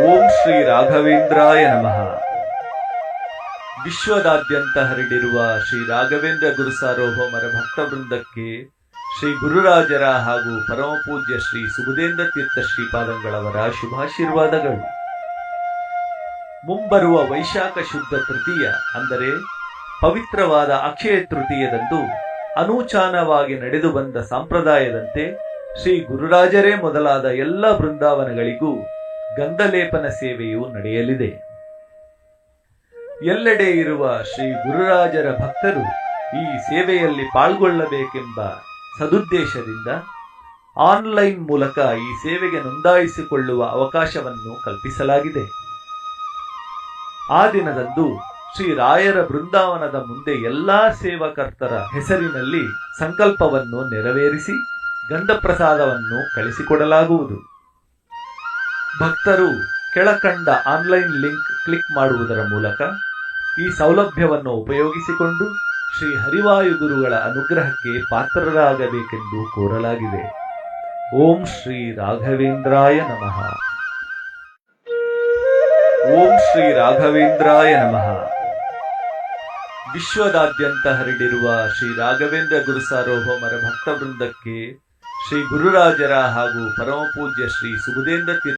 ಓಂ ಶ್ರೀ ರಾಘವೇಂದ್ರಾಯ ನಮಃ. ವಿಶ್ವದಾದ್ಯಂತ ಹರಡಿರುವ ಶ್ರೀ ರಾಘವೇಂದ್ರ ಗುರು ಸಾರ್ವಭೌಮರ ಭಕ್ತವೃಂದಕ್ಕೆ ಶ್ರೀ ಗುರುರಾಜರ ಹಾಗೂ ಪರಮಪೂಜ್ಯ ಶ್ರೀ ಸುಬುಧೇಂದ್ರ ತೀರ್ಥ ಶ್ರೀಪಾದಂಗಳವರ ಶುಭಾಶೀರ್ವಾದಗಳು. ಮುಂಬರುವ ವೈಶಾಖ ಶುದ್ಧ ತೃತೀಯ ಅಂದರೆ ಪವಿತ್ರವಾದ ಅಕ್ಷಯ ತೃತೀಯದಂದು ಅನೂಚಾನವಾಗಿ ನಡೆದು ಬಂದ ಸಂಪ್ರದಾಯದಂತೆ ಶ್ರೀ ಗುರುರಾಜರೇ ಮೊದಲಾದ ಎಲ್ಲ ಬೃಂದಾವನಗಳಿಗೂ ಗಂಧಲೇಪನ ಸೇವೆಯು ನಡೆಯಲಿದೆ. ಎಲ್ಲೆಡೆ ಇರುವ ಶ್ರೀ ಗುರುರಾಜರ ಭಕ್ತರು ಈ ಸೇವೆಯಲ್ಲಿ ಪಾಲ್ಗೊಳ್ಳಬೇಕೆಂಬ ಸದುದ್ದೇಶದಿಂದ ಆನ್ಲೈನ್ ಮೂಲಕ ಈ ಸೇವೆಗೆ ನೋಂದಾಯಿಸಿಕೊಳ್ಳುವ ಅವಕಾಶವನ್ನು ಕಲ್ಪಿಸಲಾಗಿದೆ. ಆ ದಿನದಂದು ಶ್ರೀ ರಾಯರ ಬೃಂದಾವನದ ಮುಂದೆ ಎಲ್ಲಾ ಸೇವಕರ್ತರ ಹೆಸರಿನಲ್ಲಿ ಸಂಕಲ್ಪವನ್ನು ನೆರವೇರಿಸಿ ಗಂಧಪ್ರಸಾದವನ್ನು ಕಳಿಸಿಕೊಡಲಾಗುವುದು. ಭಕ್ತರು ಕೆಳಕಂಡ ಆನ್ಲೈನ್ ಲಿಂಕ್ ಕ್ಲಿಕ್ ಮಾಡುವುದರ ಮೂಲಕ ಈ ಸೌಲಭ್ಯವನ್ನು ಉಪಯೋಗಿಸಿಕೊಂಡು ಶ್ರೀ ಹರಿವಾಯು ಗುರುಗಳ ಅನುಗ್ರಹಕ್ಕೆ ಪಾತ್ರರಾಗಬೇಕೆಂದು ಕೋರಲಾಗಿದೆ. ಓಂ ಶ್ರೀ ರಾಘವೇಂದ್ರಾಯ ನಮಃ. ಓಂ ಶ್ರೀ ರಾಘವೇಂದ್ರಾಯ ನಮಃ. ವಿಶ್ವದಾದ್ಯಂತ ಹರಡಿರುವ ಶ್ರೀ ರಾಘವೇಂದ್ರ ಗುರು ಸಾರ್ವಭೌಮರ ಭಕ್ತವೃಂದಕ್ಕೆ ಶ್ರೀ ಗುರುರಾಜರ ಹಾಗೂ ಪರಮಪೂಜ್ಯ ಶ್ರೀ ಸುಬುಧೇಂದ್ರ ತೀರ್ಥ